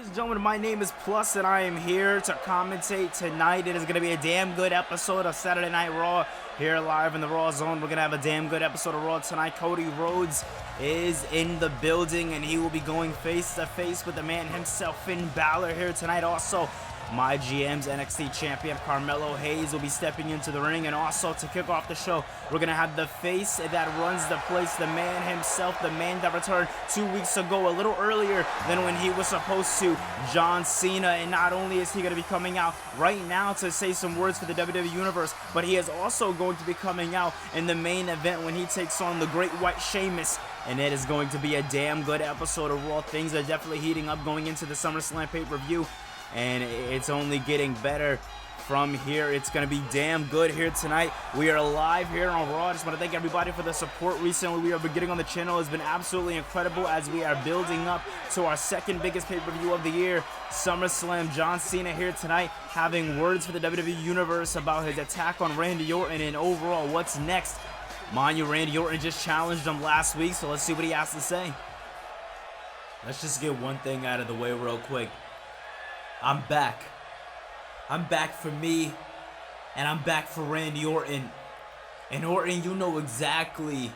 Ladies and gentlemen, my name is Plus, and I am here to commentate tonight. It is going to be a damn good episode of Saturday Night Raw here live in the Raw Zone. We're going to have a damn good episode of Raw tonight. Cody Rhodes is in the building, and he will be going face-to-face with the man himself, Finn Balor, here tonight. Also, my GM's NXT champion, Carmelo Hayes, will be stepping into the ring. And also, to kick off the show, we're going to have the face that runs the place, the man himself, the man that returned 2 weeks ago, a little earlier than when he was supposed to, John Cena. And not only is he going to be coming out right now to say some words for the WWE Universe, but he is also going to be coming out in the main event when he takes on the Great White Sheamus. And it is going to be a damn good episode of Raw. Things are definitely heating up going into the SummerSlam pay-per-view. And it's only getting better from here. It's going to be damn good here tonight. We are live here on Raw. I just want to thank everybody for the support recently we have been getting on the channel. It's been absolutely incredible as we are building up to our second biggest pay-per-view of the year, SummerSlam. John Cena here tonight having words for the WWE Universe about his attack on Randy Orton and overall what's next. Mind you, Randy Orton just challenged him last week, so let's see what he has to say. Let's just get one thing out of the way real quick. I'm back. I'm back for me, and I'm back for Randy Orton. And Orton, you know exactly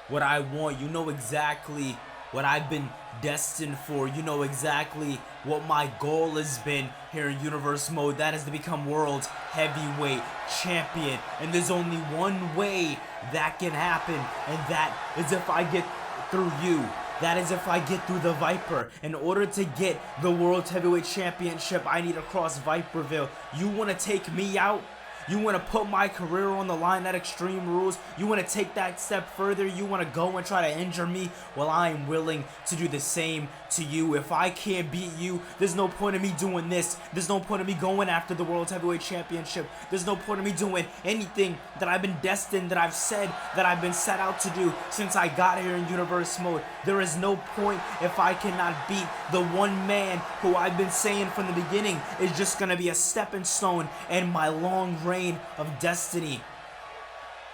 what I want. You know exactly what I've been destined for. You know exactly what my goal has been here in Universe Mode. That is to become World Heavyweight Champion. And there's only one way that can happen, and that is if I get through you. That is if I get through the Viper. In order to get the World Heavyweight Championship, I need to cross Viperville. You want to take me out? You want to put my career on the line at Extreme Rules? You want to take that step further? You want to go and try to injure me? Well, I am willing to do the same to you. If I can't beat you, there's no point in me doing this. There's no point in me going after the World Heavyweight Championship. There's no point in me doing anything that I've been destined, that I've said, that I've been set out to do since I got here in Universe Mode. There is no point if I cannot beat the one man who I've been saying from the beginning is just going to be a stepping stone in my long reign of destiny.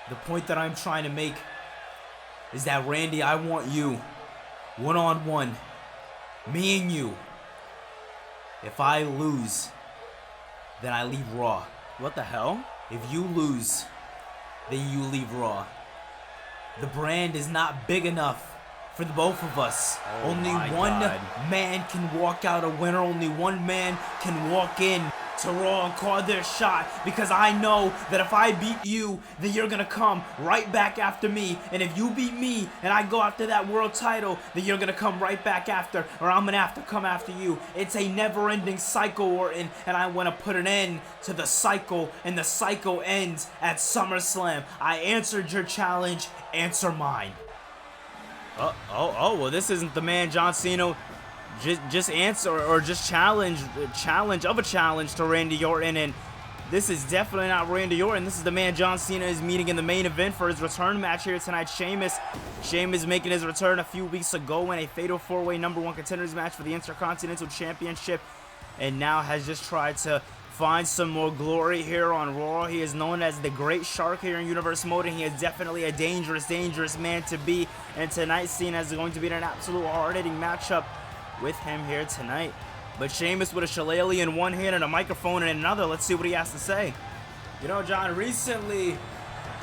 The point that I'm trying to make is that, Randy, I want you one-on-one, me and you. If I lose, then I leave Raw. What the hell? If you lose, then you leave Raw. The brand is not big enough for the both of us. Only one man can walk out a winner. Only one man can walk in to Raw and call their shot, because I know that if I beat you, then you're gonna come right back after me. And if you beat me and I go after that world title, then you're gonna come right back after, or I'm gonna have to come after you. It's a never-ending cycle, Orton, and I want to put an end to the cycle, and the cycle ends at SummerSlam. I answered your challenge, answer mine. Well, this isn't the man John Cena just answer or just challenge of a challenge to Randy Orton, and this is definitely not Randy Orton. This is the man John Cena is meeting in the main event for his return match here tonight. Sheamus making his return a few weeks ago in a fatal four-way #1 contenders match for the Intercontinental Championship, and now has just tried to find some more glory here on Raw. He is known as the Great Shark here in Universe Mode, and he is definitely a dangerous man to be. And tonight's scene is going to be an absolute hard-hitting matchup with him here tonight. But Sheamus with a shillelagh in one hand and a microphone in another. Let's see what he has to say. You know, John, recently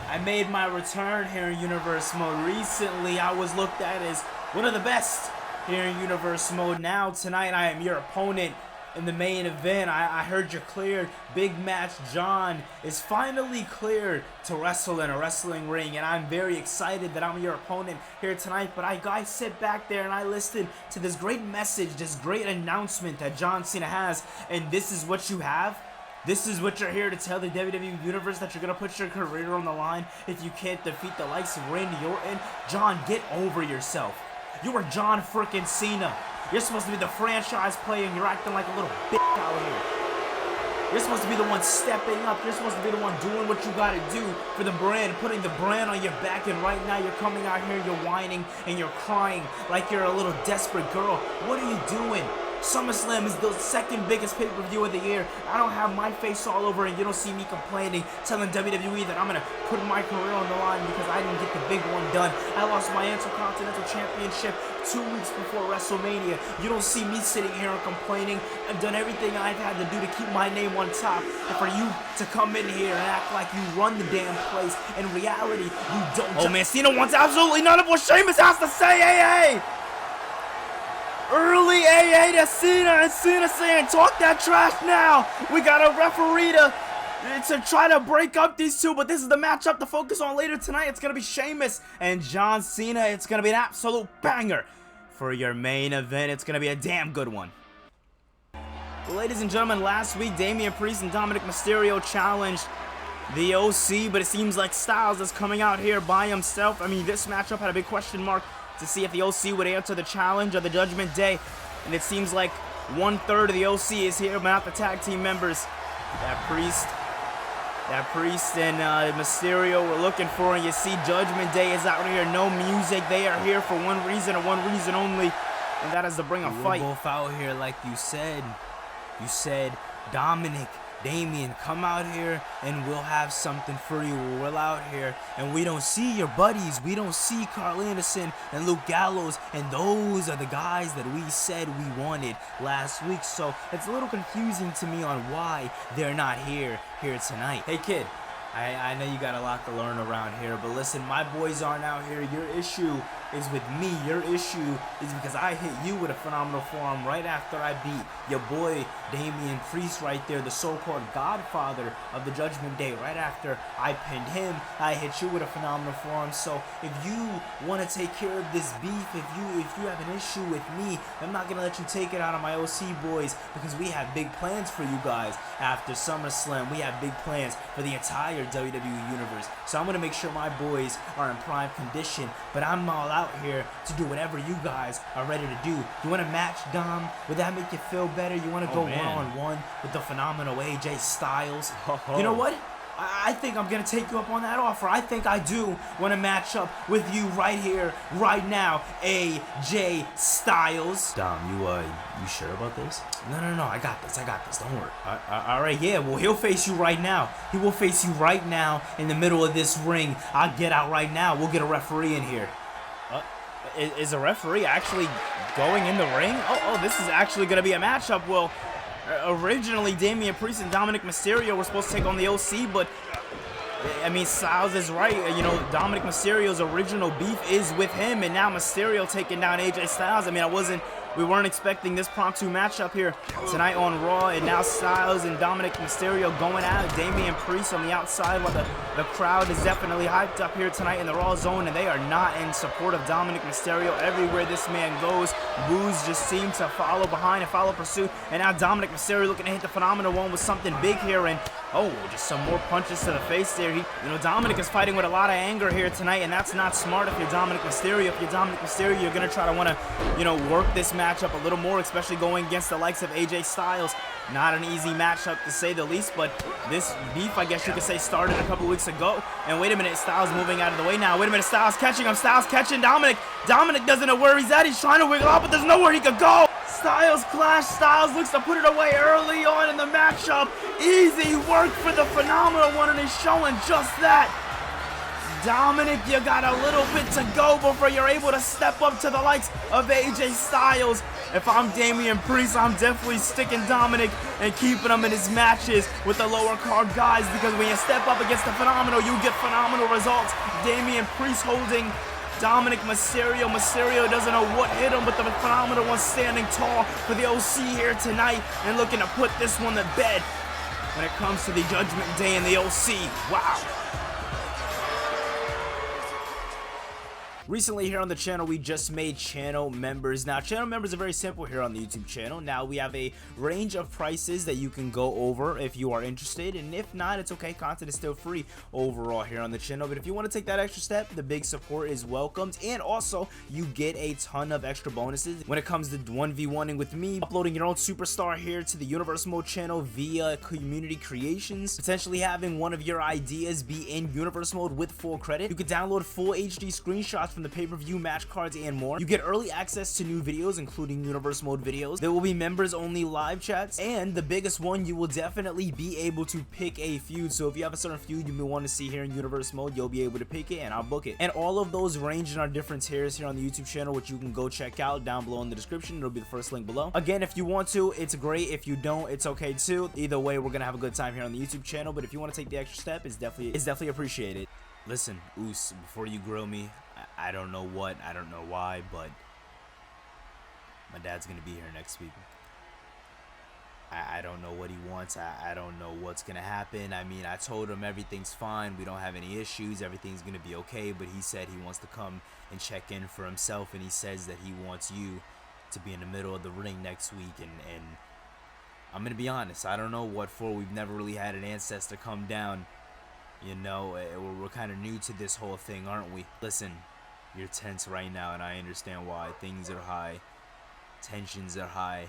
I made my return here in Universe Mode. Recently I was looked at as one of the best here in Universe Mode. Now tonight I am your opponent in the main event. I heard you're cleared. Big match John is finally cleared to wrestle in a wrestling ring, and I'm very excited that I'm your opponent here tonight. But I sit back there and I listen to this great message, this great announcement that John Cena has, and this is what you have? This is what you're here to tell the WWE Universe, that you're going to put your career on the line if you can't defeat the likes of Randy Orton? John, get over yourself. You are John frickin' Cena. You're supposed to be the franchise player, and you're acting like a little bitch out here. You're supposed to be the one stepping up. You're supposed to be the one doing what you gotta do for the brand, putting the brand on your back, and right now you're coming out here and you're whining and you're crying like you're a little desperate girl. What are you doing? SummerSlam is the second biggest pay-per-view of the year. I don't have my face all over it. You don't see me complaining, telling WWE that I'm going to put my career on the line because I didn't get the big one done. I lost my Intercontinental Championship 2 weeks before WrestleMania. You don't see me sitting here and complaining. I've done everything I've had to do to keep my name on top. And for you to come in here and act like you run the damn place, in reality, you don't. Oh man, Cena wants absolutely none of what Sheamus has to say. Hey! Early AA to Cena, and Cena saying, talk that trash now. We got a referee to try to break up these two, but this is the matchup to focus on later tonight. It's going to be Sheamus and John Cena. It's going to be an absolute banger for your main event. It's going to be a damn good one. Well, ladies and gentlemen, last week, Damian Priest and Dominik Mysterio challenged the OC, but it seems like Styles is coming out here by himself. I mean, this matchup had a big question mark to see if the OC would answer the challenge of the Judgment Day, and it seems like 1/3 of the OC is here, but not the tag team members that Priest and Mysterio were looking for. And you see Judgment Day is out here, no music. They are here for one reason and one reason only, and that is to bring a fight. We're both out here like you said. You said, Dominik, Damian, come out here and we'll have something for you. We're out here and we don't see your buddies. We don't see Carl Anderson and Luke Gallows, and those are the guys that we said we wanted last week. So it's a little confusing to me on why they're not here tonight. Hey kid, I know you got a lot to learn around here, but listen, my boys aren't out here. Your issue is with me. Your issue is because I hit you with a phenomenal forearm right after I beat your boy Damian Priest right there, the so-called godfather of the Judgment Day. Right after I pinned him, I hit you with a phenomenal forearm. So if you want to take care of this beef, if you have an issue with me, I'm not gonna let you take it out on my OC boys, because we have big plans for you guys after SummerSlam. We have big plans for the entire WWE universe. So I'm gonna make sure my boys are in prime condition, but I'm all out here to do whatever you guys are ready to do. You want to match, Dom? Would that make you feel better? You want to go one-on-one with the phenomenal AJ Styles? You know what? I think I'm going to take you up on that offer. I think I do want to match up with you right here, right now, AJ Styles. Dom, you sure about this? No, I got this, don't worry. All right, yeah, well, he'll face you right now. He will face you right now in the middle of this ring. I'll get out right now. We'll get a referee in here. Is a referee actually going in the ring? Oh, this is actually going to be a matchup. Well, originally Damian Priest and Dominik Mysterio were supposed to take on the OC, but I mean, Styles is right. You know, Dominik Mysterio's original beef is with him, and now Mysterio taking down AJ Styles. I mean, we weren't expecting this impromptu matchup here tonight on Raw, and now Styles and Dominik Mysterio going at it. Damian Priest on the outside, while the crowd is definitely hyped up here tonight in the Raw zone, and they are not in support of Dominik Mysterio. Everywhere this man goes, boos just seem to follow behind and follow pursuit, and now Dominik Mysterio looking to hit the phenomenal one with something big here, and oh, just some more punches to the face there. Dominik is fighting with a lot of anger here tonight, and that's not smart if you're Dominik Mysterio. If you're Dominik Mysterio, you're going to try to want to, work this matchup a little more, especially going against the likes of AJ Styles. Not an easy matchup to say the least, but this beef, I guess you could say, started a couple weeks ago. And wait a minute, Styles moving out of the way now. Wait a minute, Styles catching him. Styles catching Dominik. Dominik doesn't know where he's at. He's trying to wiggle out, but there's nowhere he could go. Styles clash. Styles looks to put it away early on in the matchup. Easy work for the phenomenal one, and he's showing just that. Dominik, you got a little bit to go before you're able to step up to the likes of AJ Styles. If I'm Damian Priest, I'm definitely sticking Dominik and keeping him in his matches with the lower card guys, because when you step up against the phenomenal, you get phenomenal results. Damian Priest holding Dominik Mysterio. Mysterio doesn't know what hit him, but the phenomenal one standing tall for the OC here tonight and looking to put this one to bed when it comes to the Judgment Day and the OC. Wow. Recently here on the channel, we just made channel members. Now, channel members are very simple here on the YouTube channel. Now, we have a range of prices that you can go over if you are interested, and if not, it's okay. Content is still free overall here on the channel, but if you want to take that extra step, the big support is welcomed, and also you get a ton of extra bonuses when it comes to 1v1ing with me, uploading your own superstar here to the Universe Mode channel via community creations, potentially having one of your ideas be in Universe Mode with full credit. You can download full HD screenshots from from the pay-per-view, match cards, and more. You get early access to new videos, including Universe Mode videos. There will be members-only live chats, and the biggest one, you will definitely be able to pick a feud. So if you have a certain feud you want to see here in Universe Mode, you'll be able to pick it, and I'll book it. And all of those range in our different tiers here on the YouTube channel, which you can go check out down below in the description. It'll be the first link below. Again, if you want to, it's great. If you don't, it's okay too. Either way, we're gonna have a good time here on the YouTube channel, but if you want to take the extra step, it's definitely appreciated. Listen, Oos, before you grill me, I don't know what, I don't know why, but my dad's gonna be here next week. I don't know what he wants. I don't know what's gonna happen. I mean, I told him everything's fine, we don't have any issues, everything's gonna be okay, but he said he wants to come and check in for himself, and he says that he wants you to be in the middle of the ring next week, and I'm gonna be honest, I don't know what for. We've never really had an ancestor come down. You know, we're kind of new to this whole thing, aren't we? Listen, you're tense right now, and I understand why. Things are high. Tensions are high.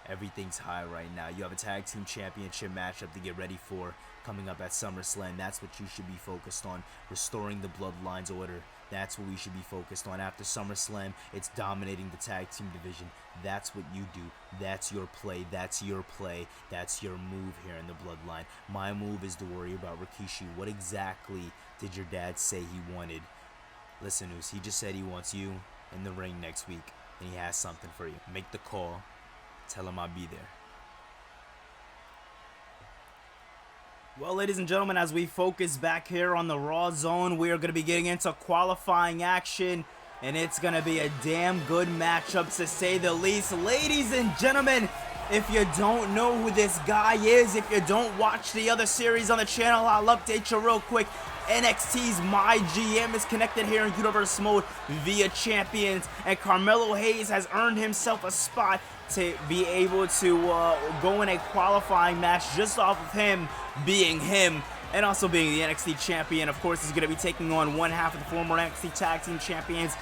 Everything's high right now. You have a tag team championship matchup to get ready for coming up at SummerSlam. That's what you should be focused on. Restoring the Bloodlines order. That's what we should be focused on. After SummerSlam, it's dominating the tag team division. That's what you do. That's your play. That's your play. That's your move here in the Bloodline. My move is to worry about Rikishi. What exactly did your dad say he wanted? Listen, Oos, he just said he wants you in the ring next week, and he has something for you. Make the call. Tell him I'll be there. Well, ladies and gentlemen, as we focus back here on the Raw Zone, we are going to be getting into qualifying action, and it's going to be a damn good matchup to say the least. Ladies and gentlemen, if you don't know who this guy is, if you don't watch the other series on the channel, I'll update you real quick. NXT's My GM is connected here in Universe Mode via Champions, and Carmelo Hayes has earned himself a spot to be able to go in a qualifying match just off of him being him and also being the NXT champion. Of course, he's going to be taking on one half of the former NXT Tag Team Champions,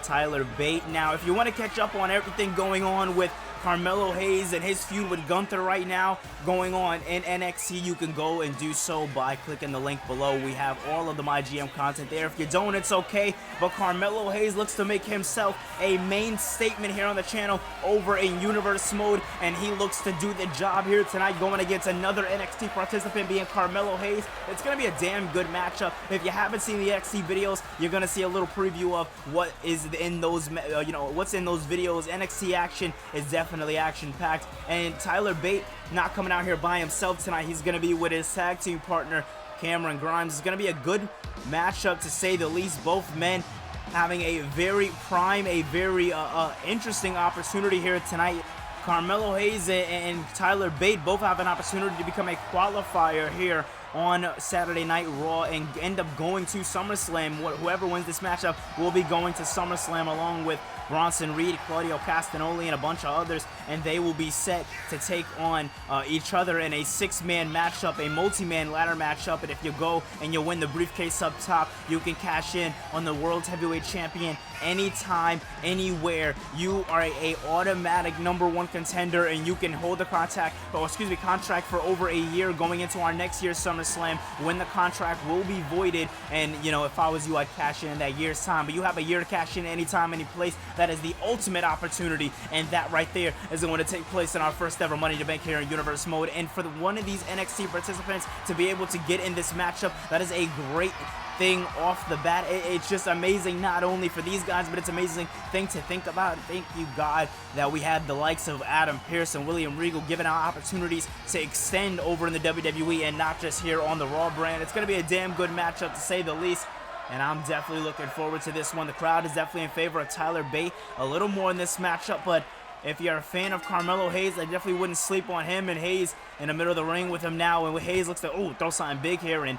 Tyler Bate. Now, if you want to catch up on everything going on with Carmelo Hayes and his feud with Gunther right now going on in NXT, you can go and do so by clicking the link below. We have all of the My GM content there. If you don't, it's okay, but Carmelo Hayes looks to make himself a main statement here on the channel over in Universe Mode, and he looks to do the job here tonight, going against another NXT participant being Carmelo Hayes. It's going to be a damn good matchup. If you haven't seen the NXT videos, you're going to see a little preview of what is in those, what's in those videos. NXT action is definitely action-packed, and Tyler Bate not coming out here by himself tonight. He's going to be with his tag team partner, Cameron Grimes. It's going to be a good matchup to say the least. Both men having a very prime, a very interesting opportunity here tonight. Carmelo Hayes and Tyler Bate both have an opportunity to become a qualifier here on Saturday Night Raw and end up going to SummerSlam. Whoever wins this matchup will be going to SummerSlam along with Bronson Reed, Claudio Castagnoli, and a bunch of others, and they will be set to take on each other in a six-man matchup, a multi-man ladder matchup. And if you go and you win the briefcase up top, you can cash in on the World Heavyweight Champion anytime, anywhere. You are a automatic #1 contender, and you can hold the contract for over a year going into our next year's SummerSlam, when the contract will be voided. And if I was you, I'd cash in that year's time, but you have a year to cash in anytime, any place. That is the ultimate opportunity, and that right there is going to take place in our first ever Money to Bank here in Universe Mode. And for one of these NXT participants to be able to get in this matchup, that is a great thing off the bat. It's just amazing, not only for these guys, but it's an amazing thing to think about. Thank you, God, that we had the likes of Adam Pearce and William Regal giving out opportunities to extend over in the WWE and not just here on the Raw brand. It's going to be a damn good matchup to say the least, and I'm definitely looking forward to this one. The crowd is definitely in favor of Tyler Bate a little more in this matchup, but if you're a fan of Carmelo Hayes, I definitely wouldn't sleep on him. And Hayes in the middle of the ring with him now, and Hayes looks like, throw something big here. And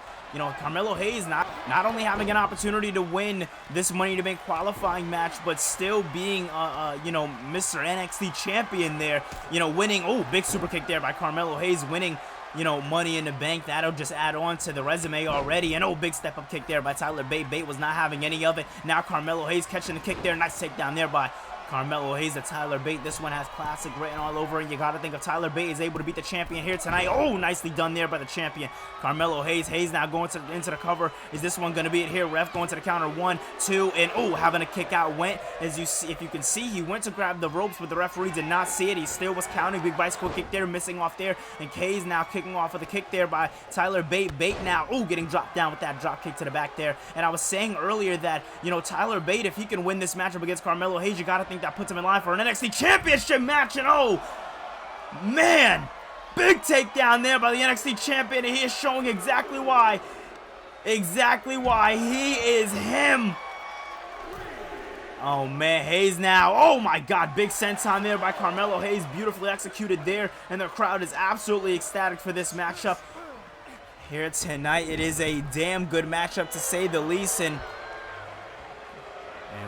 Carmelo Hayes not only having an opportunity to win this Money to Bank qualifying match, but still being Mr. NXT champion there, winning. Big super kick there by Carmelo Hayes, winning Money in the Bank. That'll just add on to the resume already. And big step up kick there by Tyler Bate. Bate was not having any of it. Now Carmelo Hayes catching the kick there. Nice takedown there by Carmelo Hayes to Tyler Bate. This one has classic written all over it. You got to think if Tyler Bate is able to beat the champion here tonight. Oh, nicely done there by the champion, Carmelo Hayes. Hayes now going into the cover. Is this one going to be it here? Ref going to the counter. 1, 2, and oh, having a kick out. Went, as you see, if you can see, he went to grab the ropes, but the referee did not see it. He still was counting. Big bicycle kick there, missing off there. And Hayes now kicking off with a kick there by Tyler Bate. Bate now, oh, getting dropped down with that drop kick to the back there. And I was saying earlier that, you know, Tyler Bate, if he can win this matchup against Carmelo Hayes, you got to think that puts him in line for an NXT Championship match. And oh, man, big takedown there by the NXT Champion. And he is showing exactly why he is him. Oh, man, Hayes now. Oh, my God, big senton there by Carmelo Hayes. Beautifully executed there, and the crowd is absolutely ecstatic for this matchup here tonight. It is a damn good matchup, to say the least, and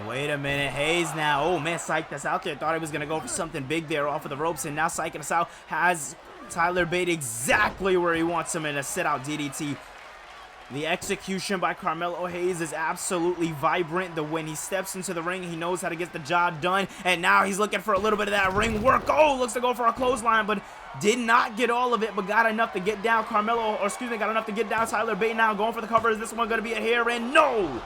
wait a minute, Hayes now. Oh, man, psyched us out there. Thought he was going to go for something big there off of the ropes, and now psyching us out. Has Tyler Bate exactly where he wants him in a sit-out DDT. The execution by Carmelo Hayes is absolutely vibrant. When he steps into the ring, he knows how to get the job done. And now he's looking for a little bit of that ring work. Oh, looks to go for a clothesline, but did not get all of it, but got enough to get down got enough to get down Tyler Bate now. Going for the cover. Is this one going to be a hair? And no!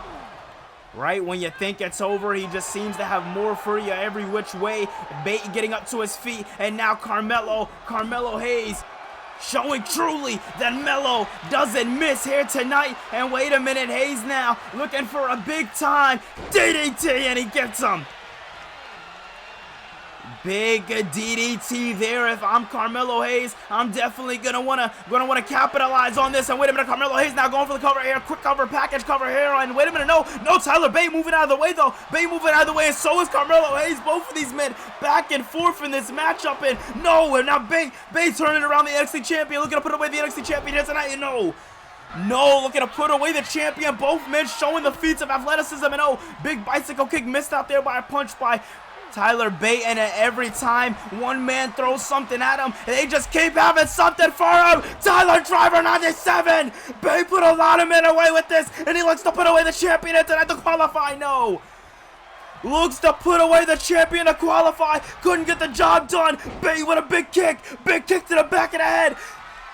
Right when you think it's over, he just seems to have more for you every which way. Bate getting up to his feet, and now Carmelo Hayes showing truly that Melo doesn't miss here tonight. And wait a minute, Hayes now looking for a big time DDT, and he gets him. Big DDT there. If I'm Carmelo Hayes, I'm definitely gonna wanna capitalize on this. And wait a minute, Carmelo Hayes now going for the cover here, quick cover, package cover here. And wait a minute, no, Tyler Bate moving out of the way though. Bate moving out of the way, and so is Carmelo Hayes. Both of these men back and forth in this matchup, and no, and now Bate turning around the NXT champion, looking to put away the NXT champion here tonight. And no, looking to put away the champion. Both men showing the feats of athleticism, and oh, big bicycle kick missed out there by a punch by Tyler Bate, and every time one man throws something at him, they just keep having something for him. Tyler Driver 97. Bate put a lot of men away with this, and he looks to put away the champion tonight to qualify. No. Looks to put away the champion to qualify. Couldn't get the job done. Bate with a big kick to the back of the head.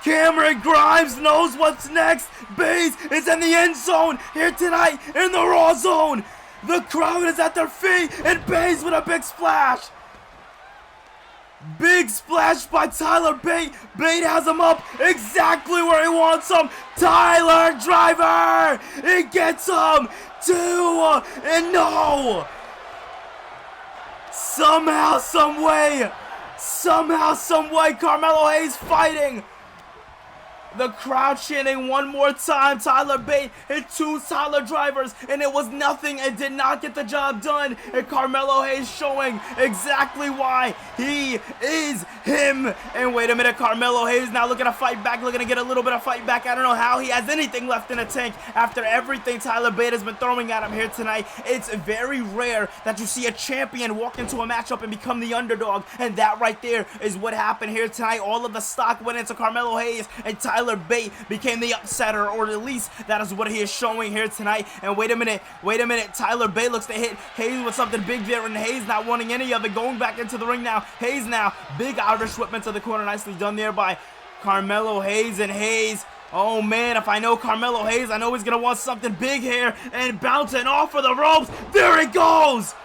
Cameron Grimes knows what's next. Bate is in the end zone here tonight in the Raw zone. The crowd is at their feet, and Bates with a big splash. Big splash by Tyler Bate. Bate has him up exactly where he wants him. Tyler Driver. He gets him. 2, and no. Somehow, some way, Carmelo Hayes fighting. The crowd chanting one more time. Tyler Bate hit 2 Tyler Drivers, and it was nothing. It did not get the job done. And Carmelo Hayes showing exactly why he is him. And wait a minute, Carmelo Hayes now looking to fight back, looking to get a little bit of fight back. I don't know how he has anything left in the tank after everything Tyler Bate has been throwing at him here tonight. It's very rare that you see a champion walk into a matchup and become the underdog, and that right there is what happened here tonight. All of the stock went into Carmelo Hayes, and Tyler Bate became the upsetter, or at least that is what he is showing here tonight. And wait a minute, Tyler Bate looks to hit Hayes with something big there, and Hayes not wanting any of it, going back into the ring now. Hayes now, big Irish whip into the corner, nicely done there by Carmelo Hayes. And Hayes, oh man, if I know Carmelo Hayes, I know he's gonna want something big here, and bouncing off of the ropes, there he goes.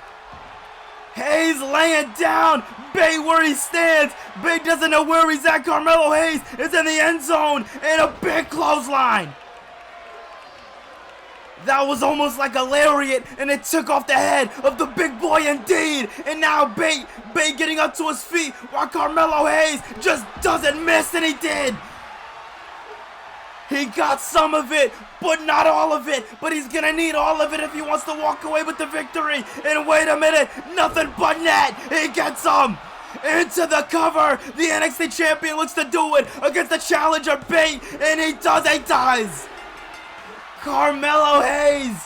Hayes laying down. Bate where he stands. Bate doesn't know where he's at. Carmelo Hayes is in the end zone, and a big clothesline. That was almost like a lariat, and it took off the head of the big boy indeed. And now Bate getting up to his feet, while Carmelo Hayes just doesn't miss, and he did. He got some of it, but not all of it. But he's gonna need all of it if he wants to walk away with the victory. And wait a minute, nothing but net. He gets him into the cover. The NXT champion looks to do it against the challenger Bate, and he does. Carmelo Hayes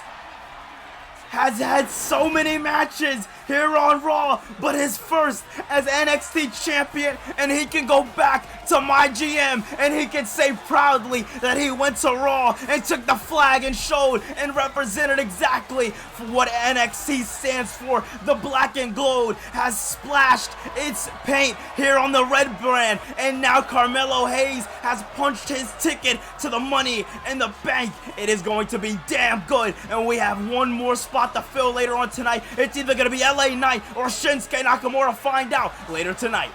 has had so many matches here on Raw, but his first as NXT champion, and he can go back to my GM and he can say proudly that he went to Raw and took the flag and showed and represented exactly for what NXT stands for. The black and gold has splashed its paint here on the red brand, and now Carmelo Hayes has punched his ticket to the Money in the Bank. It is going to be damn good, and we have one more spot to fill later on tonight. It's either going to be LA Knight or Shinsuke Nakamura. Find out later tonight.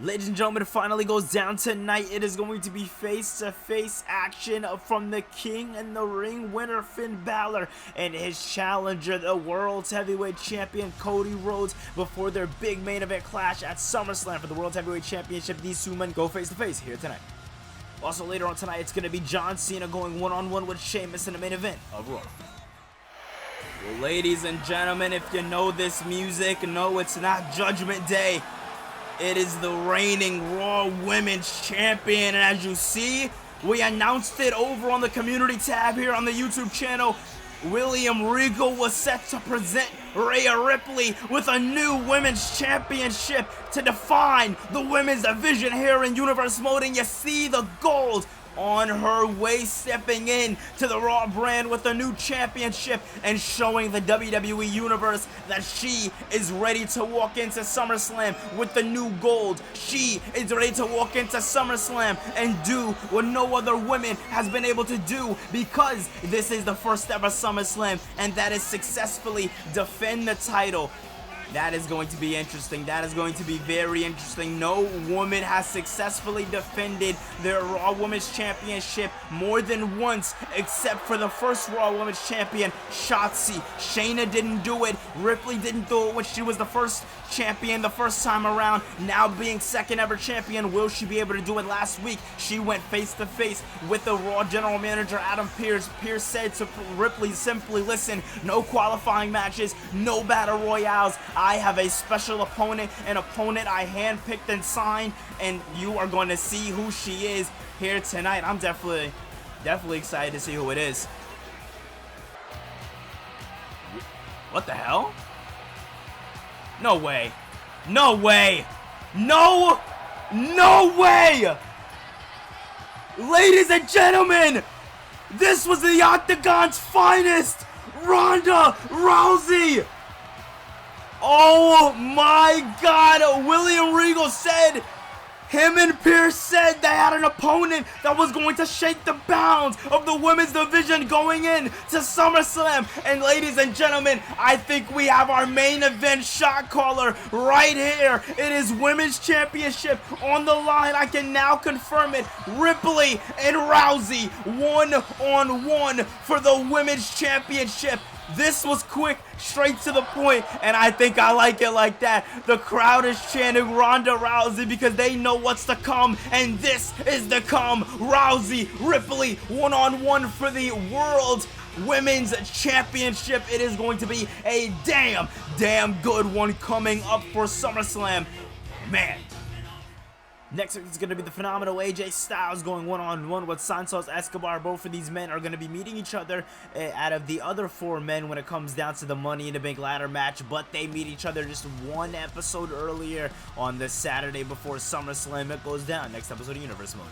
Ladies and gentlemen, it finally goes down tonight. It is going to be face-to-face action from the King in the Ring winner, Finn Balor, and his challenger, the World's Heavyweight Champion, Cody Rhodes, before their big main event clash at SummerSlam for the World Heavyweight Championship. These two men go face-to-face here tonight. Also, later on tonight, it's going to be John Cena going one-on-one with Sheamus in the main event of Raw. Well, ladies and gentlemen, if you know this music, no, it's not Judgment Day. It is the reigning Raw Women's Champion, and as you see, we announced it over on the community tab here on the YouTube channel. William Regal was set to present Rhea Ripley with a new Women's Championship to define the women's division here in Universe Mode, and you see the gold on her waist, stepping in to the Raw brand with a new championship and showing the WWE Universe that she is ready to walk into SummerSlam with the new gold. She is ready to walk into SummerSlam and do what no other woman has been able to do, because this is the first ever SummerSlam, and that is successfully defend the title. That is going to be interesting. That is going to be very interesting. No woman has successfully defended their Raw Women's Championship more than once, except for the first Raw Women's Champion, Shotzi. Shayna didn't do it. Ripley didn't do it when she was the first champion the first time around. Now being second ever champion, will she be able to do it? Last week, she went face to face with the Raw General Manager, Adam Pearce. Pearce said to Ripley simply, listen, no qualifying matches, no battle royales. I have a special opponent, an opponent I handpicked and signed, and you are going to see who she is here tonight. I'm definitely excited to see who it is. What the hell? No way. No way. No way. Ladies and gentlemen, this was the Octagon's finest, Ronda Rousey. Oh my God, William Regal said, him and Pearce said they had an opponent that was going to shake the bounds of the women's division going in to SummerSlam. And ladies and gentlemen, I think we have our main event shot caller right here. It is Women's Championship on the line. I can now confirm it. Ripley and Rousey, one-on-one for the Women's Championship. This was quick, straight to the point, and I think I like it like that. The crowd is chanting Ronda Rousey because they know what's to come, and this is to come. Rousey, Ripley, one-on-one for the World Women's Championship. It is going to be a damn good one coming up for SummerSlam. Man. Next is going to be the phenomenal AJ Styles going one-on-one with Santos Escobar. Both of these men are going to be meeting each other out of the other four men when it comes down to the Money in the Bank ladder match, but they meet each other just one episode earlier on this Saturday before SummerSlam. It goes down. Next episode of Universe Mode.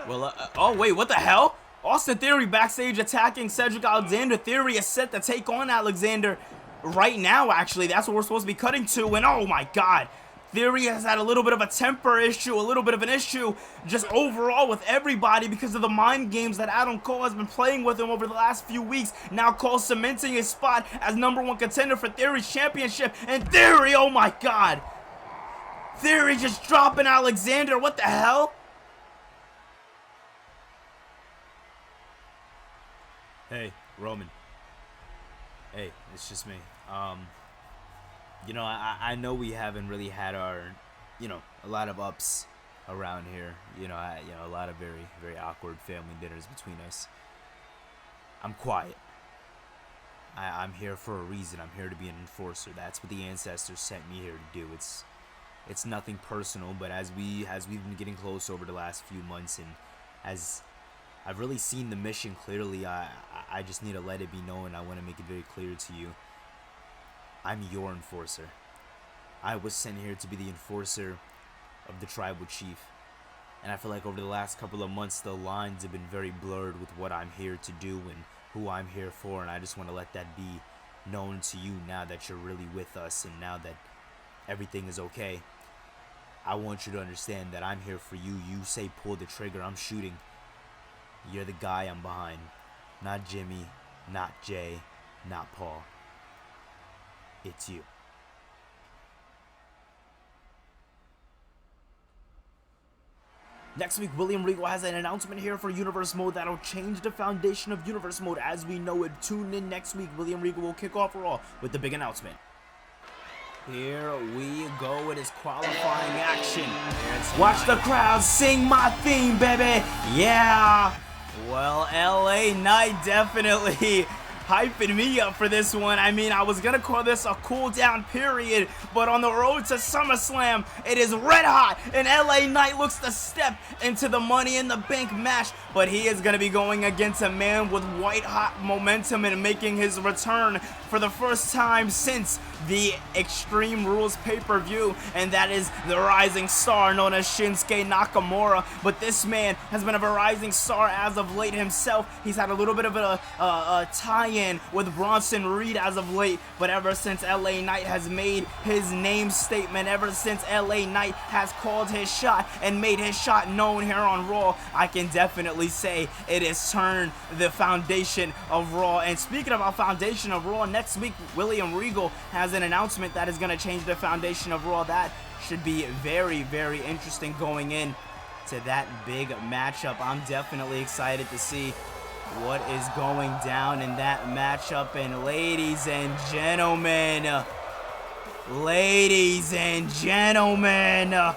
Well, oh wait, what the hell? Austin Theory backstage attacking Cedric Alexander. Theory is set to take on Alexander right now, actually. That's what we're supposed to be cutting to, and oh my God. Theory has had a little bit of a temper issue, a little bit of an issue just overall with everybody because of the mind games that Adam Cole has been playing with him over the last few weeks. Now Cole cementing his spot as #1 contender for Theory's championship. And Theory, oh my God. Theory just dropping Alexander. What the hell? Hey, Roman. Hey, it's just me. You know, I know we haven't really had our, you know, a lot of ups around here. You know, a lot of very awkward family dinners between us. I'm quiet. I'm here for a reason. I'm here to be an enforcer. That's what the ancestors sent me here to do. It's nothing personal, but as we've been getting close over the last few months, and as I've really seen the mission clearly, I I just need to let it be known. I want to make it very clear to you. I'm your enforcer. I was sent here to be the enforcer of the tribal chief. And I feel like over the last couple of months, the lines have been very blurred with what I'm here to do and who I'm here for. And I just want to let that be known to you now that you're really with us and now that everything is okay. I want you to understand that I'm here for you. You say pull the trigger, I'm shooting. You're the guy I'm behind. Not Jimmy, not Jay, not Paul. It's you. Next week, William Regal has an announcement here for Universe Mode that'll change the foundation of Universe Mode as we know it. Tune in next week. William Regal will kick off Raw with the big announcement. Here we go. It is qualifying action. Watch the crowd sing my theme, baby. Yeah. Well, LA Knight definitely hyping me up for this one. I mean, I was gonna call this a cool down period, but on the road to SummerSlam, it is red hot, and LA Knight looks to step into the Money in the Bank match, but he is gonna be going against a man with white hot momentum and making his return for the first time since the Extreme Rules pay-per-view, and that is the rising star known as Shinsuke Nakamura. But this man has been a rising star as of late himself. He's had a little bit of a tie-in with Bronson Reed as of late, but ever since LA Knight has made his name statement, ever since LA Knight has called his shot and made his shot known here on Raw, I can definitely say it has turned the foundation of Raw. And speaking of our foundation of Raw, next week William Regal has an announcement that is going to change the foundation of Raw. That should be very, very interesting going in to that big matchup. I'm definitely excited to see what is going down in that matchup. And ladies and gentlemen,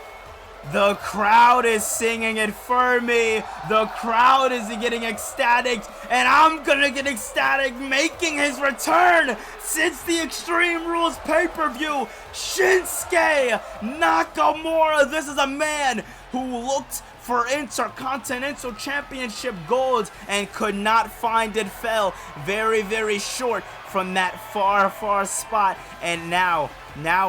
the crowd is singing it for me. The crowd is getting ecstatic, and I'm gonna get ecstatic making his return since the Extreme Rules pay-per-view. Shinsuke Nakamura. This is a man who looked for Intercontinental Championship gold and could not find it. Fell very, very short from that far spot, and now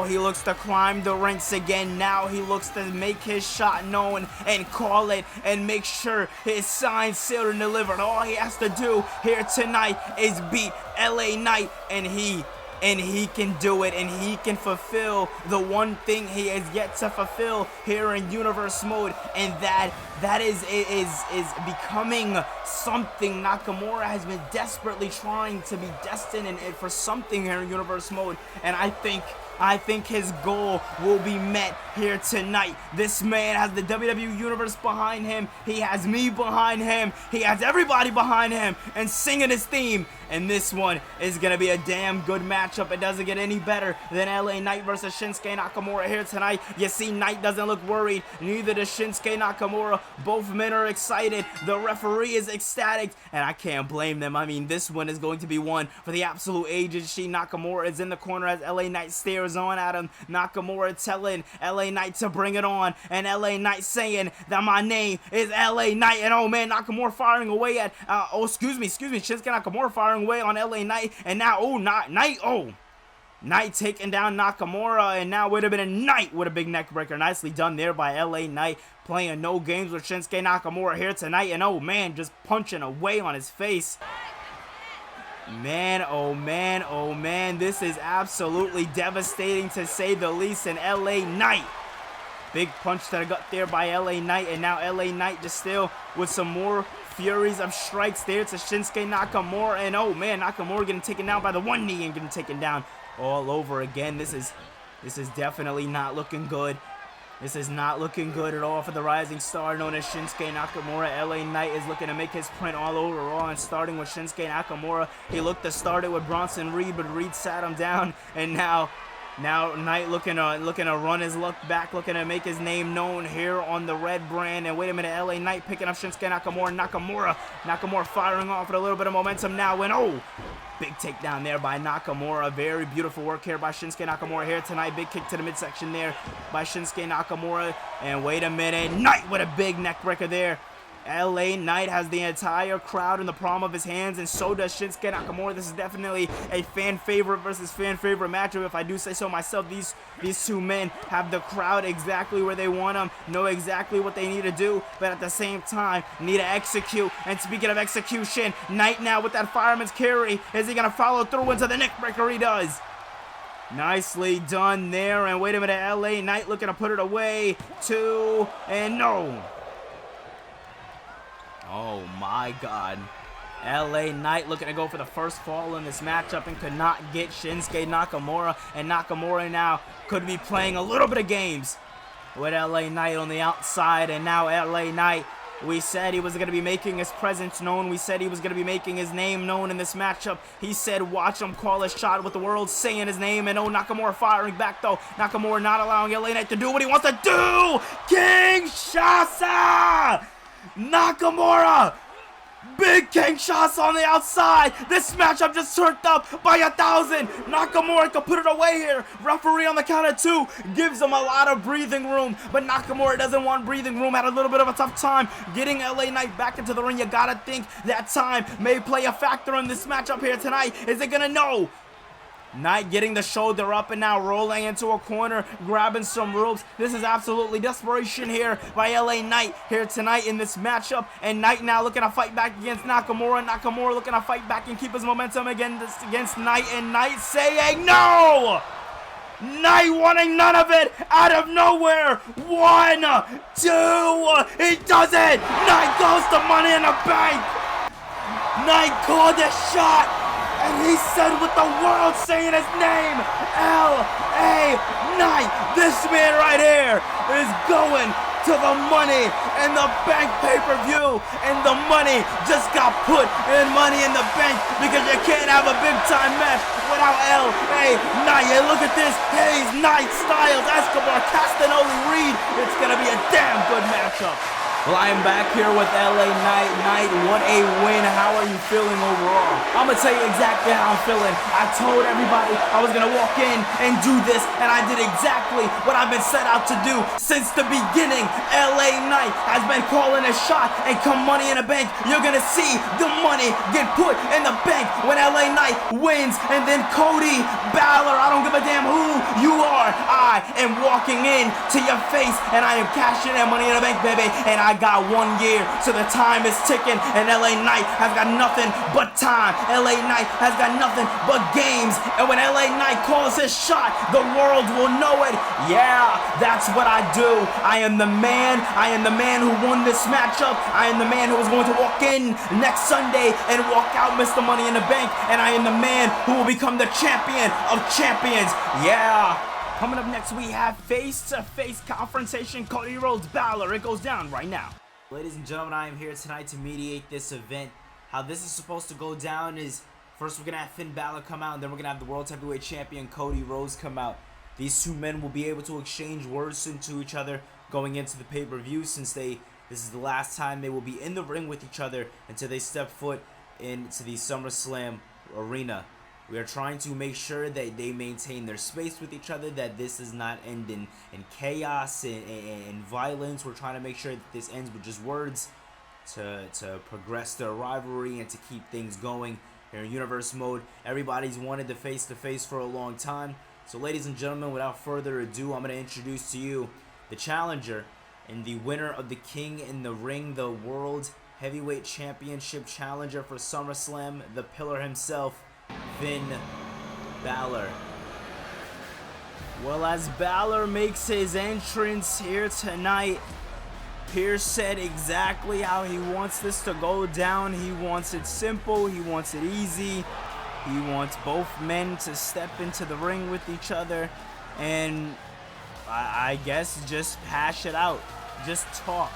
he looks to climb the ranks again. Now he looks to make his shot known and call it and make sure his signed, sealed, and delivered. All he has to do here tonight is beat LA Knight, and he can do it, and he can fulfill the one thing he has yet to fulfill here in Universe Mode, and that is becoming something. Nakamura has been desperately trying to be destined and for something here in Universe Mode, and I think his goal will be met here tonight. This man has the WWE Universe behind him. He has me behind him. He has everybody behind him and singing his theme. And this one is going to be a damn good matchup. It doesn't get any better than LA Knight versus Shinsuke Nakamura here tonight. You see, Knight doesn't look worried. Neither does Shinsuke Nakamura. Both men are excited. The referee is ecstatic, and I can't blame them. I mean, this one is going to be one for the absolute ages. Nakamura is in the corner as LA Knight stares on at him. Nakamura telling LA Knight to bring it on, and LA Knight saying that my name is LA Knight. And oh man, Nakamura firing away at Shinsuke Nakamura firing away on LA Knight, and now Knight taking down Nakamura, and now would have been a Knight with a big neck breaker. Nicely done there by LA Knight, playing no games with Shinsuke Nakamura here tonight, and oh man, just punching away on his face. Man, oh man, this is absolutely devastating to say the least. And LA Knight, big punch to the gut there by LA Knight, and now LA Knight just still with some more furies of strikes there to Shinsuke Nakamura, and oh man, Nakamura getting taken down by the one knee and getting taken down all over again. This is definitely not looking good. This is not looking good at all for the rising star known as Shinsuke Nakamura. LA Knight is looking to make his print all over Raw, and starting with Shinsuke Nakamura. He looked to start it with Bronson Reed, but Reed sat him down, and now Knight looking to run his luck back, looking to make his name known here on the red brand. And wait a minute, LA Knight picking up Shinsuke Nakamura. Nakamura firing off with a little bit of momentum now, and oh, big takedown there by Nakamura. Very beautiful work here by Shinsuke Nakamura here tonight. Big kick to the midsection there by Shinsuke Nakamura. And wait a minute, Knight with a big neck breaker there. LA Knight has the entire crowd in the palm of his hands, and so does Shinsuke Nakamura. This is definitely a fan favorite versus fan favorite matchup, if I do say so myself. These two men have the crowd exactly where they want them, know exactly what they need to do, but at the same time need to execute. And speaking of execution, Knight now with that fireman's carry. Is he gonna follow through into the neckbreaker? He does. Nicely done there. And wait a minute, LA Knight looking to put it away. 2, and no. Oh my God. LA Knight looking to go for the first fall in this matchup and could not get Shinsuke Nakamura. And Nakamura now could be playing a little bit of games with LA Knight on the outside. And now LA Knight, we said he was going to be making his presence known. We said he was going to be making his name known in this matchup. He said watch him call a shot with the world saying his name. And oh, Nakamura firing back though. Nakamura not allowing LA Knight to do what he wants to do. Kinshasa! Nakamura! Big Kinshasa on the outside. This matchup just turned up by 1,000. Nakamura can put it away here. Referee on the count of 2 gives him a lot of breathing room, but Nakamura doesn't want breathing room. Had a little bit of a tough time getting LA Knight back into the ring. You gotta think that time may play a factor in this matchup here tonight. Is it gonna? No. Knight getting the shoulder up and now rolling into a corner, grabbing some ropes. This is absolutely desperation here by LA Knight here tonight in this matchup. And Knight now looking to fight back against Nakamura. Nakamura looking to fight back and keep his momentum again against Knight. And Knight saying no! Knight wanting none of it out of nowhere. 1, 2, he does it! Knight goes to Money in the Bank! Knight called a shot! And he said with the world saying his name, L.A. Knight. This man right here is going to the Money in the Bank pay-per-view. And the money just got put in Money in the Bank because you can't have a big-time match without L.A. Knight. And look at this. Hayes, Knight, Styles, Escobar, Castagnoli, Reed. It's going to be a damn good matchup. Well, I am back here with LA Knight. Knight, what a win. How are you feeling overall? I'm going to tell you exactly how I'm feeling. I told everybody I was going to walk in and do this, and I did exactly what I've been set out to do since the beginning. LA Knight has been calling a shot, and come Money in the Bank, you're going to see the money get put in the bank when LA Knight wins. And then Cody Balor, I don't give a damn who you are. I am walking in to your face, and I am cashing in Money in the Bank, baby. And I got 1 year, so the time is ticking, and LA Knight has got nothing but time. LA Knight has got nothing but games, and when LA Knight calls his shot, the world will know it. Yeah, that's what I do. I am the man. I am the man who won this matchup. I am the man who is going to walk in next Sunday and walk out Mr. Money in the Bank, and I am the man who will become the champion of champions. Yeah. Coming up next, we have face-to-face confrontation, Cody Rhodes, Balor. It goes down right now. Ladies and gentlemen, I am here tonight to mediate this event. How this is supposed to go down is, first we're going to have Finn Balor come out, and then we're going to have the World Heavyweight Champion Cody Rhodes come out. These two men will be able to exchange words to each other going into the pay-per-view, since this is the last time they will be in the ring with each other until they step foot into the SummerSlam arena. We are trying to make sure that they maintain their space with each other, that this does not end in chaos and violence. We're trying to make sure that this ends with just words to progress their rivalry and to keep things going here in Universe Mode. Everybody's wanted the face-to-face for a long time. So ladies and gentlemen, without further ado, I'm going to introduce to you the challenger and the winner of the King in the Ring, the World Heavyweight Championship challenger for SummerSlam, the Pillar himself, Finn Balor. Well, as Balor makes his entrance here tonight, Pierce said exactly how he wants this to go down. He wants it simple. He wants it easy. He wants both men to step into the ring with each other and I guess just hash it out. Just talk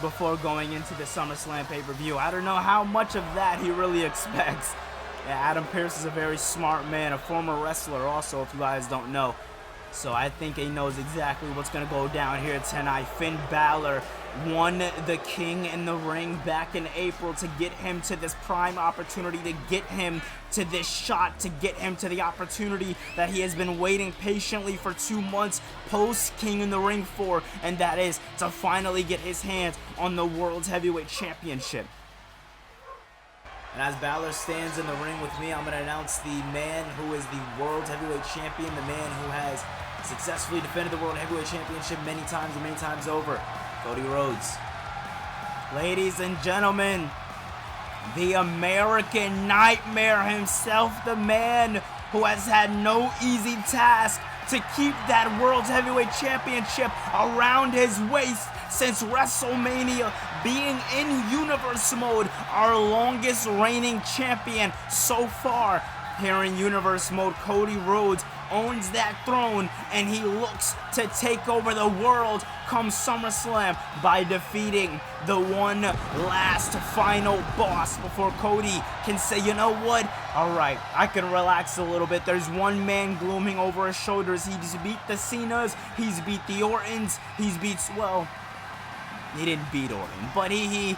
before going into the SummerSlam pay-per-view. I don't know how much of that he really expects. Yeah, Adam Pearce is a very smart man, a former wrestler also, if you guys don't know. So I think he knows exactly what's going to go down here tonight. Finn Balor won the King in the Ring back in April to get him to this prime opportunity, to get him to this shot, to get him to the opportunity that he has been waiting patiently for 2 months post King in the Ring for, and that is to finally get his hands on the World Heavyweight Championship. And as Balor stands in the ring with me, I'm going to announce the man who is the World Heavyweight Champion, the man who has successfully defended the World Heavyweight Championship many times and many times over, Cody Rhodes. Ladies and gentlemen, the American Nightmare himself, the man who has had no easy task to keep that World Heavyweight Championship around his waist since WrestleMania, being in Universe mode, our longest reigning champion so far. Here in Universe mode, Cody Rhodes owns that throne, and he looks to take over the world come SummerSlam by defeating the one last final boss before Cody can say, you know what, alright, I can relax a little bit. There's one man glooming over his shoulders. He's beat the Cenas, he's beat the Ortons, he's beat, well, he didn't beat Orton, but he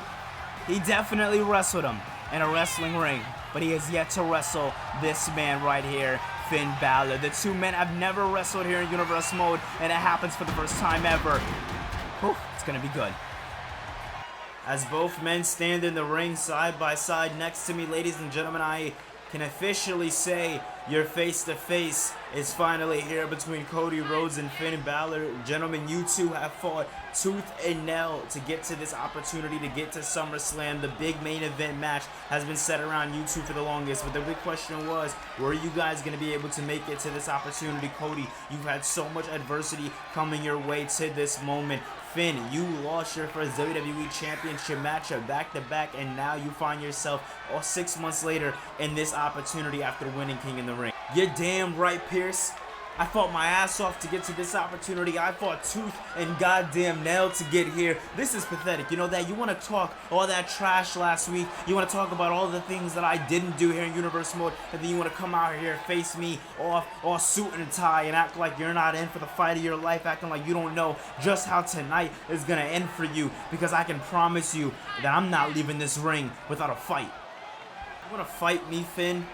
definitely wrestled him in a wrestling ring. But he has yet to wrestle this man right here, Finn Balor. The two men have never wrestled here in Universe mode, and it happens for the first time ever. Whew, it's gonna be good. As both men stand in the ring side by side next to me, ladies and gentlemen, I can officially say your face-to-face is finally here between Cody Rhodes and Finn Balor. Gentlemen, you two have fought tooth and nail to get to this opportunity, to get to SummerSlam. The big main event match has been set around you two for the longest, but the big question was, were you guys going to be able to make it to this opportunity? Cody, you've had so much adversity coming your way to this moment. Finn, you lost your first WWE Championship matchup back-to-back, and now you find yourself 6 months later in this opportunity after winning King in the Ring. You're damn right, Pierce. I fought my ass off to get to this opportunity. I fought tooth and goddamn nail to get here. This is pathetic. You know that? You want to talk all that trash last week. You want to talk about all the things that I didn't do here in Universe mode. And then you want to come out here and face me off all suit and tie and act like you're not in for the fight of your life. Acting like you don't know just how tonight is going to end for you. Because I can promise you that I'm not leaving this ring without a fight. You want to fight me, Finn?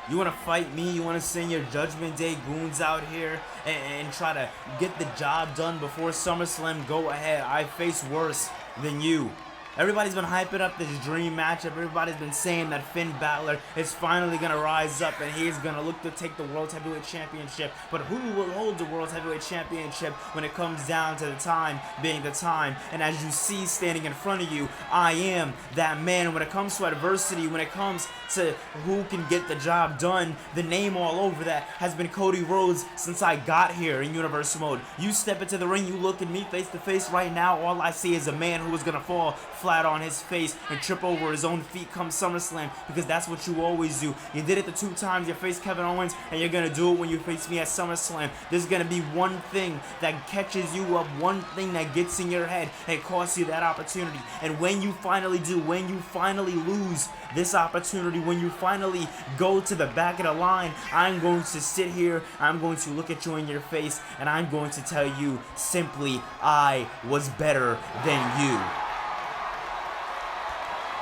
You want to fight me? You want to send your Judgment Day goons out here and try to get the job done before SummerSlam? Go ahead. I face worse than you. Everybody's been hyping up this dream matchup. Everybody's been saying that Finn Balor is finally going to rise up and he's going to look to take the World Heavyweight Championship. But who will hold the World Heavyweight Championship when it comes down to the time being the time? And as you see standing in front of you, I am that man. When it comes to adversity, when it comes to who can get the job done, the name all over that has been Cody Rhodes since I got here in Universe mode. You step into the ring, you look at me face to face right now, all I see is a man who is going to fall flat on his face and trip over his own feet come SummerSlam, because that's what you always do. You did it the 2 times you faced Kevin Owens, and you're going to do it when you face me at SummerSlam. There's going to be one thing that catches you up, one thing that gets in your head and costs you that opportunity. And when you finally do, when you finally lose this opportunity, when you finally go to the back of the line, I'm going to sit here, I'm going to look at you in your face, and I'm going to tell you simply, I was better than you.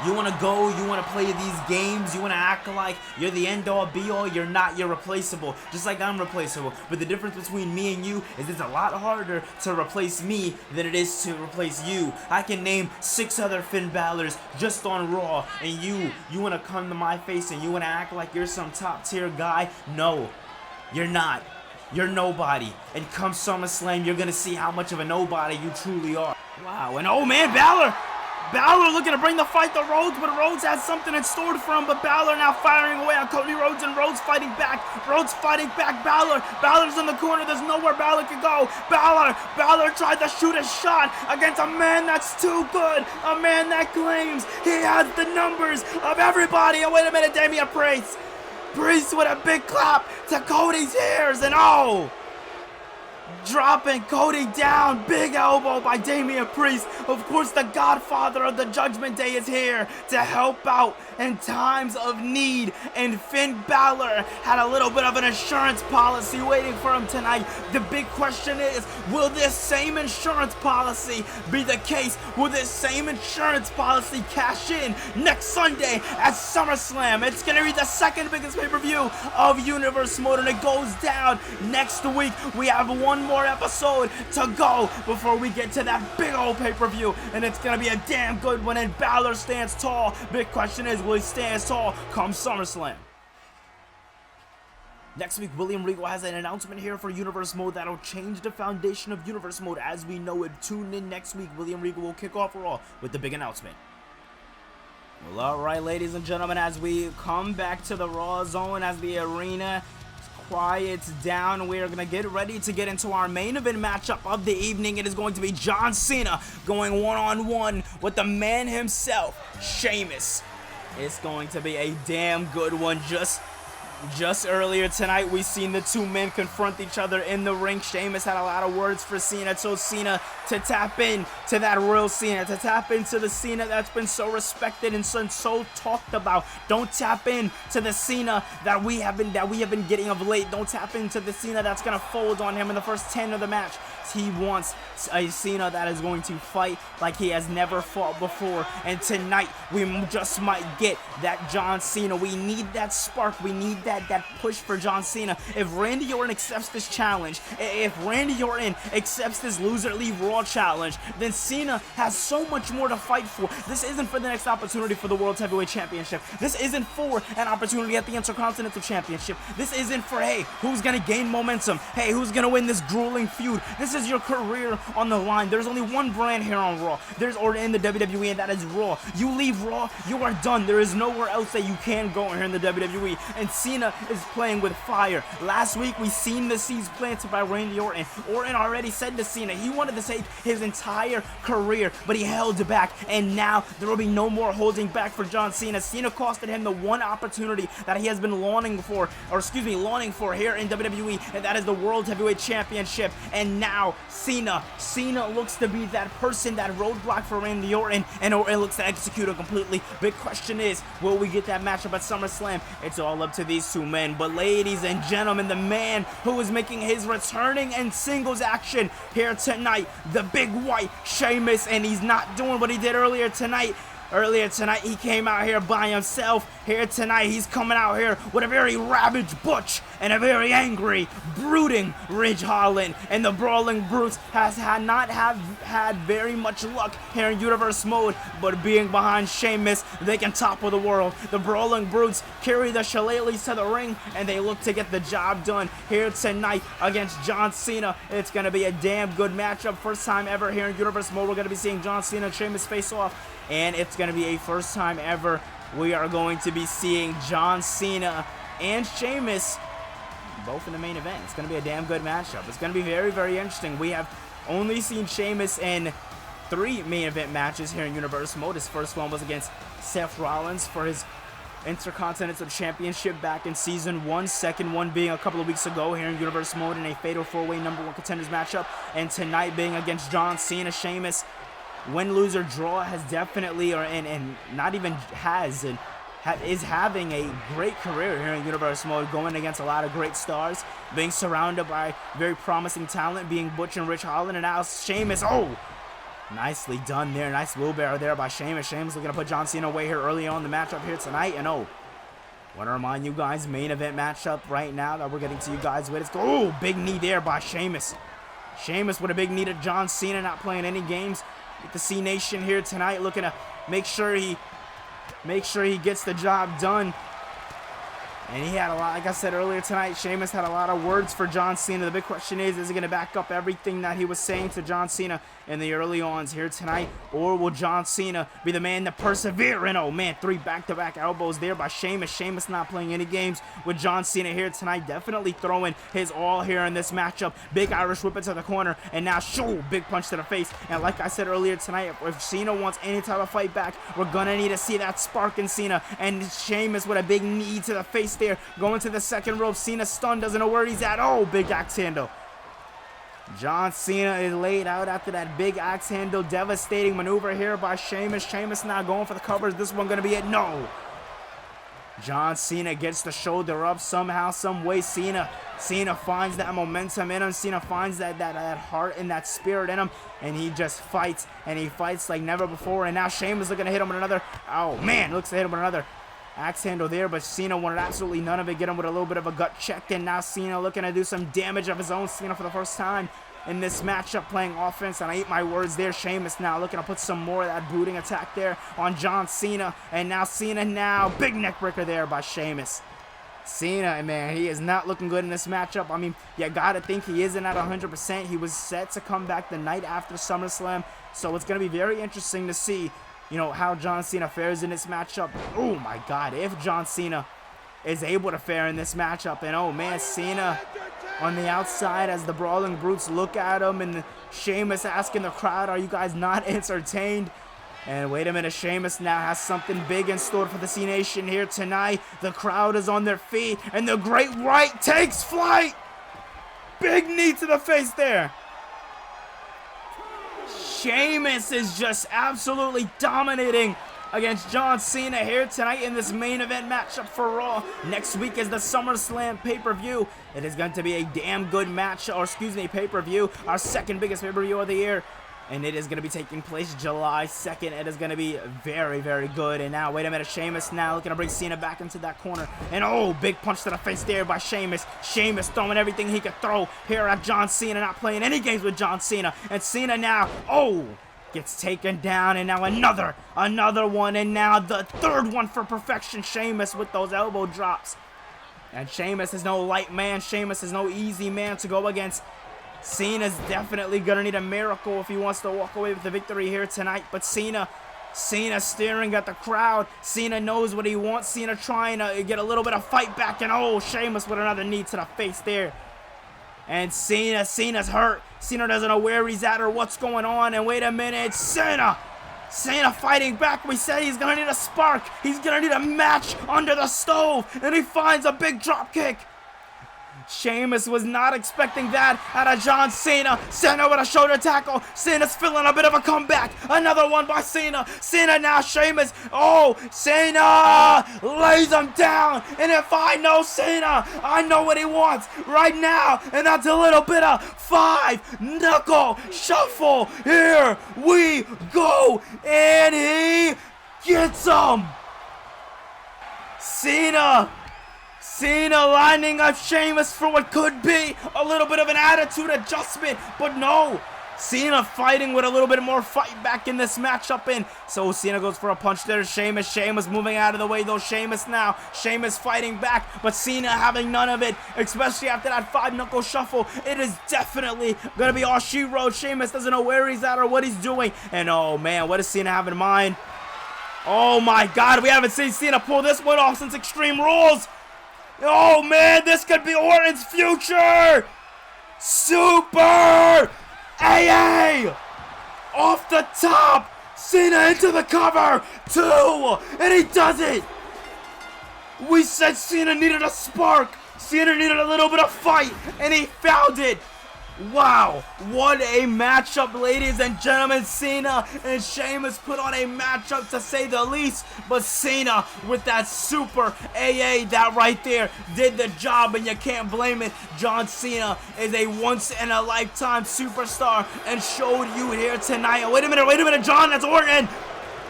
You want to go, you want to play these games, you want to act like you're the end-all, be-all, you're not, you're replaceable, just like I'm replaceable. But the difference between me and you is it's a lot harder to replace me than it is to replace you. I can name 6 other Finn Balors just on Raw, and you want to come to my face and you want to act like you're some top-tier guy? No, you're not. You're nobody. And come SummerSlam, you're going to see how much of a nobody you truly are. Wow, and oh man, Balor looking to bring the fight to Rhodes, but Rhodes has something in store for him. But Balor now firing away on Cody Rhodes, and Rhodes fighting back. Rhodes fighting back. Balor's in the corner. There's nowhere Balor can go. Balor tried to shoot a shot against a man that's too good. A man that claims he has the numbers of everybody. Oh, wait a minute, Damian Priest. Priest with a big clap to Cody's ears, and oh, dropping Cody down. Big elbow by Damian Priest. Of course, the Godfather of the Judgment Day is here to help out in times of need. And Finn Balor had a little bit of an insurance policy waiting for him tonight. The big question is, will this same insurance policy be the case? Will this same insurance policy cash in next Sunday at SummerSlam? It's going to be the second biggest pay-per-view of Universe Mode, and it goes down next week. We have one more episode to go before we get to that big old pay-per-view, and it's going to be a damn good one, and Balor stands tall. Big question is, will he stand tall come SummerSlam? Next week, William Regal has an announcement here for Universe Mode that'll change the foundation of Universe Mode as we know it. Tune in next week. William Regal will kick off Raw with the big announcement. Well, alright, ladies and gentlemen, as we come back to the Raw Zone, as the arena quiets down, we are going to get ready to get into our main event matchup of the evening. It is going to be John Cena going one-on-one with the man himself, Sheamus. It's going to be a damn good one. Just earlier tonight, we seen the two men confront each other in the ring. Sheamus had a lot of words for Cena, told Cena to tap in to that real Cena, to tap into the Cena that's been so respected and so talked about. Don't tap in to the Cena that we have been getting of late. Don't tap into the Cena that's gonna fold on him in the first 10 of the match. He wants a Cena that is going to fight like he has never fought before. And tonight, we just might get that John Cena. We need that spark. We need that push for John Cena. If Randy Orton accepts this challenge, if Randy Orton accepts this loser leave Raw challenge, then Cena has so much more to fight for. This isn't for the next opportunity for the World Heavyweight Championship. This isn't for an opportunity at the Intercontinental Championship. This isn't for, hey, who's gonna gain momentum? Hey, who's gonna win this grueling feud? This is your career on the line. There's only one brand here on Raw. Or in the WWE, and that is Raw. You leave Raw, you are done. There is nowhere else that you can go here in the WWE. And Cena is playing with fire. Last week, we seen the seeds planted by Randy Orton. Orton already said to Cena he wanted to save his entire career, but he held back. And now there will be no more holding back for John Cena. Cena costed him the one opportunity that he has been longing for here in WWE, and that is the World Heavyweight Championship. And now Cena looks to be that person, that roadblock for Randy Orton, and Orton looks to execute it completely. Big question is, will we get that matchup at SummerSlam? It's all up to these two men. But ladies and gentlemen, the man who is making his returning in singles action here tonight, the big white Sheamus, and he's not doing what he did earlier tonight. Earlier tonight, he came out here by himself. Here tonight, he's coming out here with a very ravaged Butch and a very angry, brooding Ridge Holland. And the Brawling Brutes has not had very much luck here in Universe Mode, but being behind Sheamus, they can topple the world. The Brawling Brutes carry the Shillelaghs to the ring, and they look to get the job done here tonight against John Cena. It's going to be a damn good matchup. First time ever here in Universe Mode, we're going to be seeing John Cena and Sheamus face off. And it's going to be a first time ever we are going to be seeing John Cena and Sheamus both in the main event. It's going to be a damn good matchup. It's going to be very, very interesting. We have only seen Sheamus in 3 main event matches here in Universe Mode. His first one was against Seth Rollins for his Intercontinental Championship back in Season 1. Second one being a couple of weeks ago here in Universe Mode in a Fatal 4-Way #1 Contenders matchup. And tonight being against John Cena. Sheamus, win, lose, or draw, has definitely, is having a great career here in Universe Mode, going against a lot of great stars, being surrounded by very promising talent, being Butch and Ridge Holland, and now Sheamus. Oh, nicely done there. Nice wheelbarrow there by Sheamus. Sheamus looking to put John Cena away here early on in the matchup here tonight. And want to remind you guys, main event matchup right now that we're getting to you guys with. Oh, big knee there by Sheamus. Sheamus with a big knee to John Cena, not playing any games. With the C Nation here tonight, looking to make sure he gets the job done. And he had a lot, like I said earlier tonight, Sheamus had a lot of words for John Cena. The big question is he going to back up everything that he was saying to John Cena in the early ons here tonight? Or will John Cena be the man to persevere? And oh man, 3 back-to-back elbows there by Sheamus. Sheamus not playing any games with John Cena here tonight. Definitely throwing his all here in this matchup. Big Irish whip into the corner. And now, big punch to the face. And like I said earlier tonight, if Cena wants any type of fight back, we're going to need to see that spark in Cena. And Sheamus with a big knee to the face there, going to the second rope. Cena stunned, doesn't know where he's at. Oh, big axe handle. John Cena is laid out after that big axe handle devastating maneuver here by Sheamus. Sheamus now going for the covers. This one going to be it. No. John Cena gets the shoulder up somehow, some way. Cena finds that momentum in him. Cena finds that heart and that spirit in him, and he just fights, and he fights like never before. And now Sheamus looking to hit him with another. Oh man, looks to hit him with another axe handle there, but Cena wanted absolutely none of it. Get him with a little bit of a gut check, and now Cena looking to do some damage of his own. Cena for the first time in this matchup playing offense, and I eat my words there. Sheamus now looking to put some more of that booting attack there on John Cena, and now Cena big neck breaker there by Sheamus. Cena, man, he is not looking good in this matchup. I mean, you gotta think he isn't at 100%. He was set to come back the night after SummerSlam, so it's gonna be very interesting to see, you know, how John Cena fares in this matchup. Oh my God, if John Cena is able to fare in this matchup, and oh man, Cena on the outside as the Brawling Brutes look at him, and Sheamus asking the crowd, are you guys not entertained? And wait a minute, Sheamus now has something big in store for the C Nation here tonight. The crowd is on their feet, and the Great Right takes flight. Big knee to the face there. Sheamus is just absolutely dominating against John Cena here tonight in this main event matchup for Raw. Next week is the SummerSlam pay-per-view. It is going to be a damn good match, or excuse me, pay-per-view, our second biggest pay-per-view of the year. And it is going to be taking place July 2nd. It is going to be very, very good. And now, wait a minute, Sheamus now looking to bring Cena back into that corner. And oh, big punch to the face there by Sheamus. Sheamus throwing everything he could throw here at John Cena, not playing any games with John Cena. And Cena now, oh, gets taken down, and now another one, and now the third one for perfection. Sheamus with those elbow drops. And Sheamus is no light man. Sheamus is no easy man to go against. Cena's definitely gonna need a miracle if he wants to walk away with the victory here tonight. But Cena staring at the crowd. Cena knows what he wants. Cena trying to get a little bit of fight back, and oh, Sheamus with another knee to the face there. And Cena's hurt. Cena doesn't know where he's at or what's going on. And wait a minute, Cena fighting back. We said he's gonna need a spark. He's gonna need a match under the stove, and he finds a big drop kick. Sheamus was not expecting that out of John Cena. Cena with a shoulder tackle. Cena's feeling a bit of a comeback. Another one by Cena. Cena now, Sheamus. Oh, Cena lays him down. And if I know Cena, I know what he wants right now. And that's a little bit of 5-knuckle shuffle. Here we go. And he gets him. Cena lining up Sheamus for what could be a little bit of an attitude adjustment, but no. Cena fighting with a little bit more fight back in this matchup, and so Cena goes for a punch there. Sheamus moving out of the way though. Sheamus fighting back, but Cena having none of it, especially after that 5-knuckle shuffle. It is definitely gonna be all she wrote. Sheamus doesn't know where he's at or what he's doing, and oh man, what does Cena have in mind? Oh my God, we haven't seen Cena pull this one off since Extreme Rules. Oh man, this could be Orton's future! Super AA! Off the top! Cena into the cover! 2! And he does it! We said Cena needed a spark! Cena needed a little bit of fight! And he found it! Wow, what a matchup, ladies and gentlemen. Cena and Sheamus put on a matchup to say the least, but Cena with that super AA, that right there did the job, and you can't blame it. John Cena is a once-in-a-lifetime superstar and showed you here tonight. Wait a minute, John, that's Orton.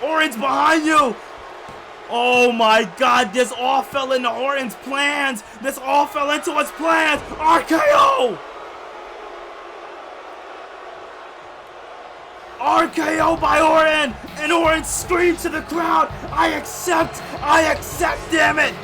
Orton's behind you. Oh my God, this all fell into Orton's plans. This all fell into his plans. RKO! RKO by Orton, and Orton screamed to the crowd, I accept, damn it.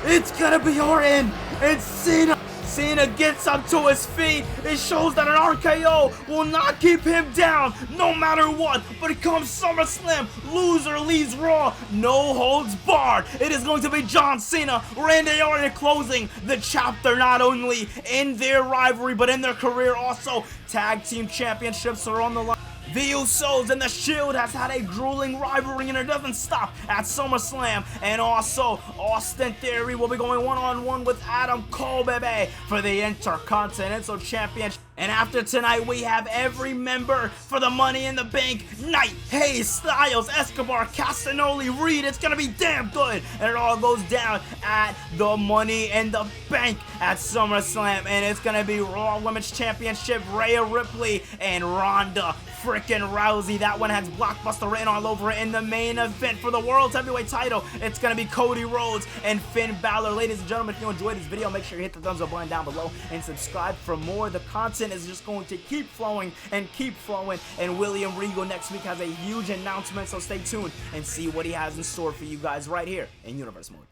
It's gonna be Orton, and Cena gets up to his feet. It shows that an RKO will not keep him down, no matter what. But it comes SummerSlam, loser leaves Raw, no holds barred. It is going to be John Cena, Randy Orton closing the chapter, not only in their rivalry, but in their career also. Tag team championships are on the line. The Usos and the Shield has had a grueling rivalry, and it doesn't stop at SummerSlam. And also, Austin Theory will be going one-on-one with Adam Cole, baby, for the Intercontinental Championship. And after tonight, we have every member for the Money in the Bank night. Hayes, Styles, Escobar, Castagnoli, Reed. It's going to be damn good. And it all goes down at the Money in the Bank at SummerSlam. And it's going to be Raw Women's Championship, Rhea Ripley and Ronda freaking Rousey. That one has Blockbuster written all over it. In the main event for the World Heavyweight title, it's going to be Cody Rhodes and Finn Balor. Ladies and gentlemen, if you enjoyed this video, make sure you hit the thumbs up button down below and subscribe for more. The content is just going to keep flowing and keep flowing, and William Regal next week has a huge announcement, so stay tuned and see what he has in store for you guys right here in Universe Mode.